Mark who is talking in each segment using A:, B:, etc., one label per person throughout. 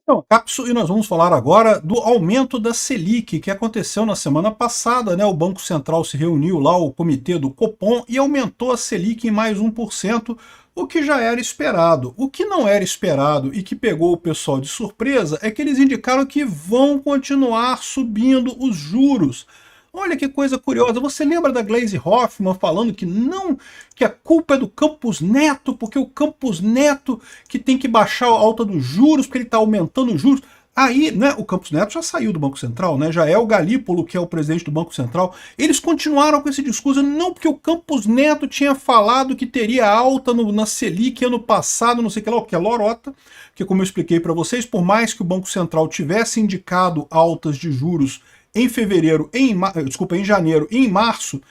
A: Então, Capso, e nós vamos falar agora do aumento da Selic, que aconteceu na semana passada, né? O Banco Central se reuniu lá, o comitê do Copom, e aumentou a Selic em mais 1%, o que já era esperado. O que não era esperado e que pegou o pessoal de surpresa é que eles indicaram que vão continuar subindo os juros. Olha que coisa curiosa, você lembra da Gleisi Hoffmann falando que não, que a culpa é do Campos Neto, porque o Campos Neto que tem que baixar a alta dos juros, porque ele está aumentando os juros. Aí, né, o Campos Neto já saiu do Banco Central, né, já é o Galípolo que é o presidente do Banco Central. Eles continuaram com esse discurso, não porque o Campos Neto tinha falado que teria alta na Selic ano passado, não sei o que lá, o que é lorota, que como eu expliquei para vocês, por mais que o Banco Central tivesse indicado altas de juros em fevereiro, em janeiro e em março,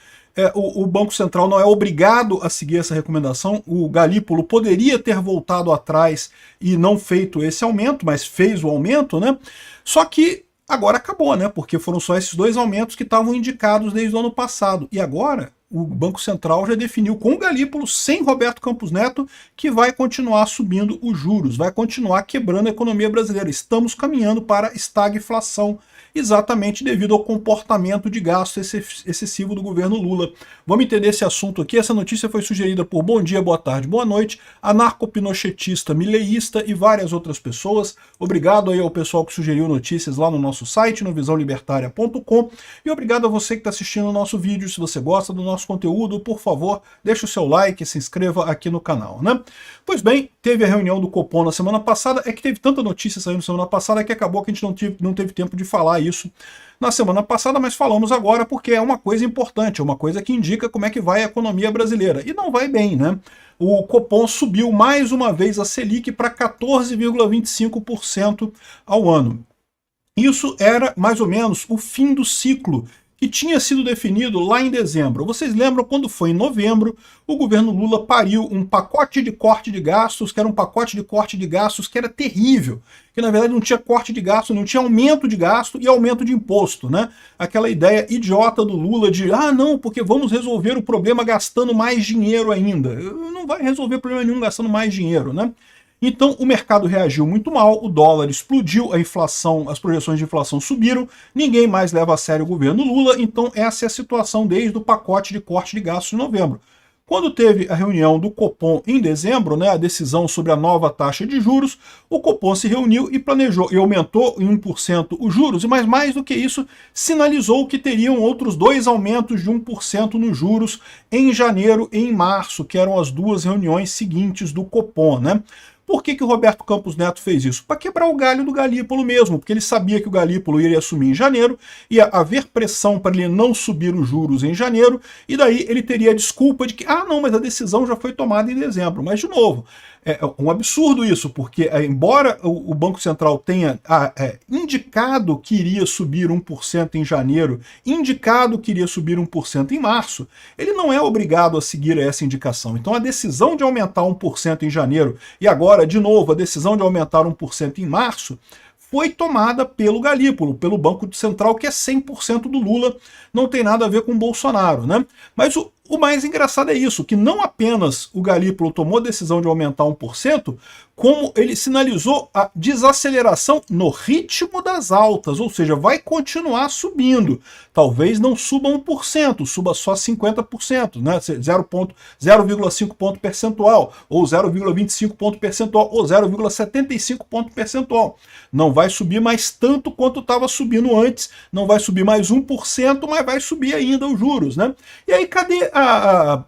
A: o Banco Central não é obrigado a seguir essa recomendação. O Galípolo poderia ter voltado atrás e não feito esse aumento, mas fez o aumento, né? Só que agora acabou, né? Porque foram só esses dois aumentos que estavam indicados desde o ano passado. E agora o Banco Central já definiu com o Galípolo, sem Roberto Campos Neto, que vai continuar subindo os juros, vai continuar quebrando a economia brasileira. Estamos caminhando para estagflação, exatamente devido ao comportamento de gasto excessivo do governo Lula. Vamos entender esse assunto aqui. Essa notícia foi sugerida por Bom Dia, Boa Tarde, Boa Noite, anarcopinochetista, mileísta e várias outras pessoas. Obrigado aí ao pessoal que sugeriu notícias lá no nosso site, no visãolibertaria.com, e obrigado a você que está assistindo o nosso vídeo. Se você gosta do nosso conteúdo, por favor, deixe o seu like e se inscreva aqui no canal, né? Pois bem, teve a reunião do Copom na semana passada, é que teve tanta notícia saindo na semana passada que acabou que a gente não teve tempo de falar isso na semana passada, mas falamos agora porque é uma coisa importante, é uma coisa que indica como é que vai a economia brasileira. E não vai bem, né? O Copom subiu mais uma vez a Selic para 14,25% ao ano. Isso era mais ou menos o fim do ciclo que tinha sido definido lá em dezembro. Vocês lembram quando foi em novembro, o governo Lula pariu um pacote de corte de gastos, que era um pacote de corte de gastos que era terrível, que na verdade não tinha corte de gasto, não tinha aumento de gasto e aumento de imposto, né? Aquela ideia idiota do Lula de, não, porque vamos resolver o problema gastando mais dinheiro ainda. Não vai resolver problema nenhum gastando mais dinheiro, né? Então o mercado reagiu muito mal, o dólar explodiu, a inflação, as projeções de inflação subiram, ninguém mais leva a sério o governo Lula, então essa é a situação desde o pacote de corte de gastos de novembro. Quando teve a reunião do Copom em dezembro, né, a decisão sobre a nova taxa de juros, o Copom se reuniu e planejou e aumentou em 1% os juros, mas mais do que isso, sinalizou que teriam outros dois aumentos de 1% nos juros em janeiro e em março, que eram as duas reuniões seguintes do Copom, né? Por que o Roberto Campos Neto fez isso? Para quebrar o galho do Galípolo mesmo, porque ele sabia que o Galípolo iria assumir em janeiro, ia haver pressão para ele não subir os juros em janeiro, e daí ele teria a desculpa de que, não, mas a decisão já foi tomada em dezembro. Mas, de novo, é um absurdo isso, porque embora o Banco Central tenha indicado que iria subir 1% em janeiro, indicado que iria subir 1% em março, ele não é obrigado a seguir essa indicação. Então a decisão de aumentar 1% em janeiro e agora, de novo, a decisão de aumentar 1% em março foi tomada pelo Galípolo, pelo Banco Central, que é 100% do Lula, não tem nada a ver com o Bolsonaro, né? Mas o mais engraçado é isso, que não apenas o Galípolo tomou a decisão de aumentar 1%, como ele sinalizou a desaceleração no ritmo das altas, ou seja, vai continuar subindo. Talvez não suba 1%, suba só 50%, né? 0,5 ponto percentual, ou 0,25 ponto percentual, ou 0,75 ponto percentual. Não vai subir mais tanto quanto estava subindo antes, não vai subir mais 1%, mas vai subir ainda os juros, né? E aí, cadê a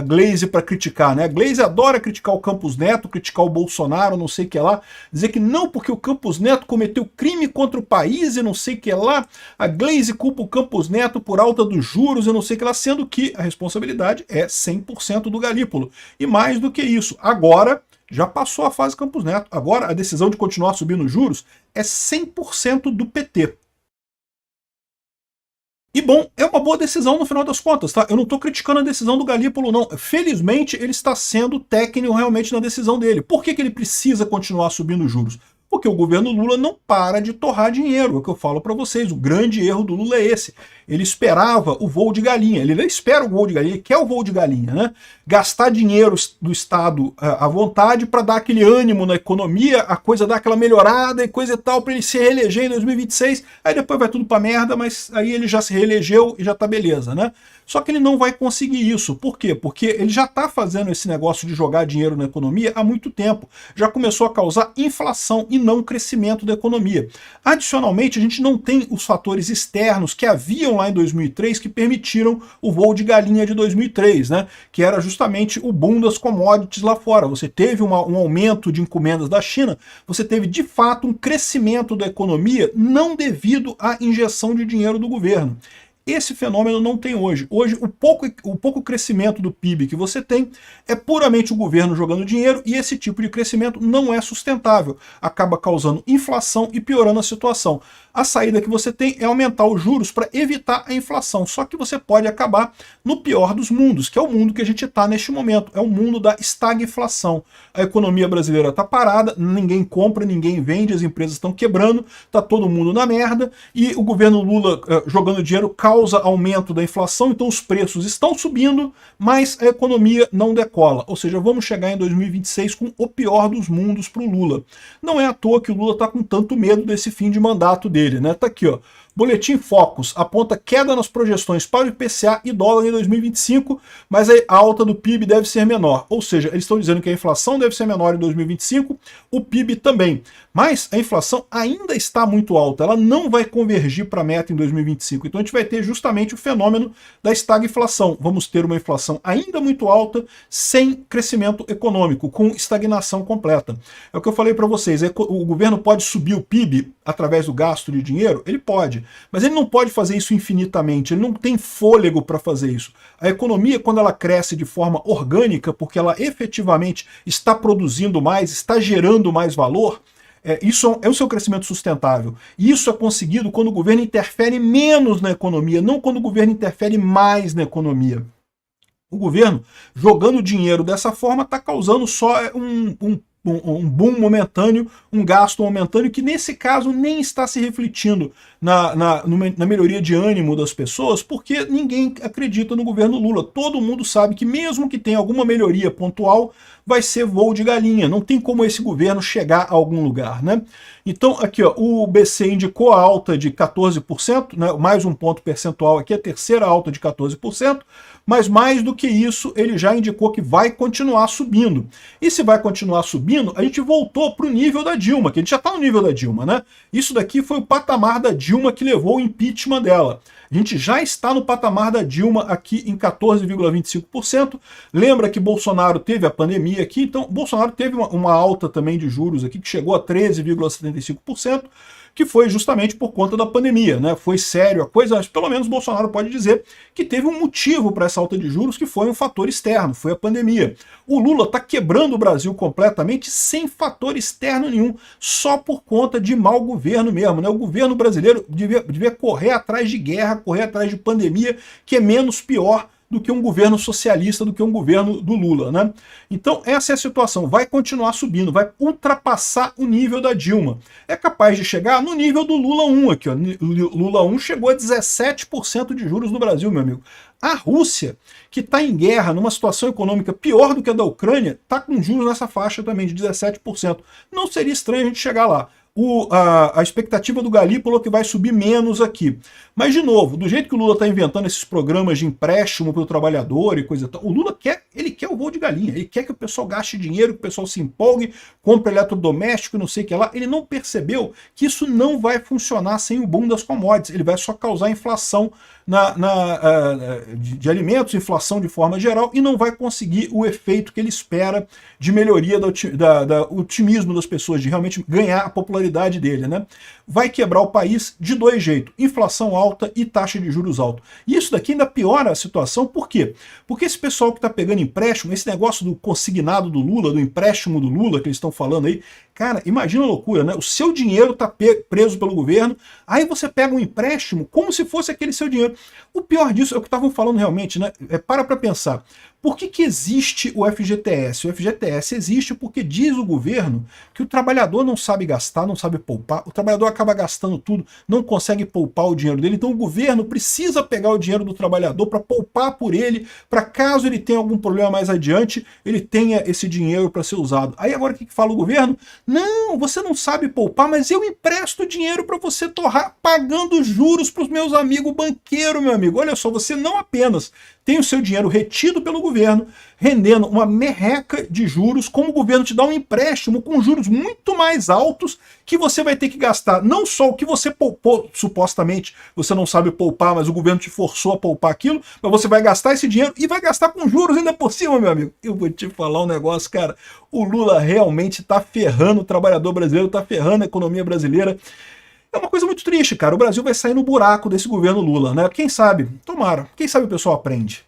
A: Gleisi para criticar, né? A Gleisi adora criticar o Campos Neto, criticar o Bolsonaro, não sei o que lá, dizer que não, porque o Campos Neto cometeu crime contra o país e não sei o que lá. A Gleisi culpa o Campos Neto por alta dos juros e não sei o que lá, sendo que a responsabilidade é 100% do Galípolo. E mais do que isso, agora já passou a fase Campos Neto. Agora a decisão de continuar subindo os juros é 100% do PT. E bom, é uma boa decisão no final das contas, tá? Eu não estou criticando a decisão do Galípolo, não. Felizmente, ele está sendo técnico realmente na decisão dele. Por que ele precisa continuar subindo os juros? Porque o governo Lula não para de torrar dinheiro, é o que eu falo para vocês, o grande erro do Lula é esse. Ele esperava o voo de galinha, ele não espera o voo de galinha, ele quer o voo de galinha, né? Gastar dinheiro do Estado à vontade para dar aquele ânimo na economia, a coisa dar aquela melhorada e coisa e tal, para ele se reeleger em 2026, aí depois vai tudo pra merda, mas aí ele já se reelegeu e já tá beleza, né? Só que ele não vai conseguir isso. Por quê? Porque ele já está fazendo esse negócio de jogar dinheiro na economia há muito tempo. Já começou a causar inflação e não crescimento da economia. Adicionalmente, a gente não tem os fatores externos que haviam lá em 2003 que permitiram o voo de galinha de 2003, né? Que era justamente o boom das commodities lá fora. Você teve um aumento de encomendas da China, você teve de fato um crescimento da economia não devido à injeção de dinheiro do governo. Esse fenômeno não tem hoje. Hoje, o pouco crescimento do PIB que você tem é puramente o governo jogando dinheiro e esse tipo de crescimento não é sustentável. Acaba causando inflação e piorando a situação. A saída que você tem é aumentar os juros para evitar a inflação. Só que você pode acabar no pior dos mundos, que é o mundo que a gente está neste momento. É o mundo da estagflação. A economia brasileira está parada, ninguém compra, ninguém vende, as empresas estão quebrando, está todo mundo na merda e o governo Lula jogando dinheiro causa aumento da inflação, então os preços estão subindo, mas a economia não decola. Ou seja, vamos chegar em 2026 com o pior dos mundos para o Lula. Não é à toa que o Lula está com tanto medo desse fim de mandato dele, né? Tá aqui, ó. Boletim Focus aponta queda nas projeções para o IPCA e dólar em 2025, mas a alta do PIB deve ser menor. Ou seja, eles estão dizendo que a inflação deve ser menor em 2025, o PIB também. Mas a inflação ainda está muito alta, ela não vai convergir para a meta em 2025. Então a gente vai ter justamente o fenômeno da estagflação. Vamos ter uma inflação ainda muito alta, sem crescimento econômico, com estagnação completa. É o que eu falei para vocês, o governo pode subir o PIB através do gasto de dinheiro? Ele pode. Mas ele não pode fazer isso infinitamente, ele não tem fôlego para fazer isso. A economia, quando ela cresce de forma orgânica, porque ela efetivamente está produzindo mais, está gerando mais valor, isso é o seu crescimento sustentável. E isso é conseguido quando o governo interfere menos na economia, não quando o governo interfere mais na economia. O governo, jogando dinheiro dessa forma, está causando só um boom momentâneo, um gasto momentâneo que nesse caso nem está se refletindo na melhoria de ânimo das pessoas, porque ninguém acredita no governo Lula. Todo mundo sabe que mesmo que tenha alguma melhoria pontual, vai ser voo de galinha. Não tem como esse governo chegar a algum lugar, né? Então, aqui, ó, o BC indicou a alta de 14%, né, mais um ponto percentual aqui, a terceira alta de 14%, mas mais do que isso, ele já indicou que vai continuar subindo. E se vai continuar subindo, a gente voltou para o nível da Dilma, que a gente já está no nível da Dilma, né? Isso daqui foi o patamar da Dilma que levou o impeachment dela. A gente já está no patamar da Dilma aqui em 14,25%. Lembra que Bolsonaro teve a pandemia aqui, então Bolsonaro teve uma alta também de juros aqui que chegou a 13,75%, que foi justamente por conta da pandemia, né? Foi sério a coisa, mas pelo menos Bolsonaro pode dizer que teve um motivo para essa alta de juros, que foi um fator externo, foi a pandemia. O Lula está quebrando o Brasil completamente sem fator externo nenhum, só por conta de mau governo mesmo, né? O governo brasileiro devia correr atrás de guerra, correr atrás de pandemia, que é menos pior do que um governo socialista, do que um governo do Lula, né? Então essa é a situação, vai continuar subindo, vai ultrapassar o nível da Dilma. É capaz de chegar no nível do Lula 1 aqui, ó. Lula 1 chegou a 17% de juros no Brasil, meu amigo. A Rússia, que está em guerra, numa situação econômica pior do que a da Ucrânia, está com juros nessa faixa também de 17%. Não seria estranho a gente chegar lá. A expectativa do Galípolo é que vai subir menos aqui. Mas, de novo, do jeito que o Lula está inventando esses programas de empréstimo para o trabalhador e coisa e tal, o Lula quer o voo de galinha, ele quer que o pessoal gaste dinheiro, que o pessoal se empolgue, compre eletrodoméstico, não sei o que lá. Ele não percebeu que isso não vai funcionar sem o boom das commodities, ele vai só causar inflação de alimentos, inflação de forma geral, e não vai conseguir o efeito que ele espera de melhoria do otimismo das pessoas, de realmente ganhar a popularidade dele, né? Vai quebrar o país de dois jeitos, inflação alta e taxa de juros alta. E isso daqui ainda piora a situação, por quê? Porque esse pessoal que está pegando empréstimo, esse negócio do consignado do Lula, do empréstimo do Lula, que eles estão falando aí, Cara, imagina a loucura, né? O seu dinheiro tá preso pelo governo, aí você pega um empréstimo como se fosse aquele seu dinheiro. O pior disso é o que estavam falando realmente, né? Para pensar. Por que existe o FGTS? O FGTS existe porque diz o governo que o trabalhador não sabe gastar, não sabe poupar, o trabalhador acaba gastando tudo, não consegue poupar o dinheiro dele, então o governo precisa pegar o dinheiro do trabalhador para poupar por ele, para caso ele tenha algum problema mais adiante, ele tenha esse dinheiro para ser usado. Aí agora o que fala o governo? Não, você não sabe poupar, mas eu empresto dinheiro para você torrar pagando juros para os meus amigos banqueiros, meu amigo. Olha só, você não apenas tem o seu dinheiro retido pelo governo, rendendo uma merreca de juros, como o governo te dá um empréstimo com juros muito mais altos, que você vai ter que gastar não só o que você poupou, supostamente você não sabe poupar, mas o governo te forçou a poupar aquilo, mas você vai gastar esse dinheiro e vai gastar com juros ainda por cima, meu amigo. Eu vou te falar um negócio, cara, o Lula realmente tá ferrando o trabalhador brasileiro, tá ferrando a economia brasileira. É uma coisa muito triste, cara. O Brasil vai sair no buraco desse governo Lula, né? Quem sabe? Tomara. Quem sabe o pessoal aprende.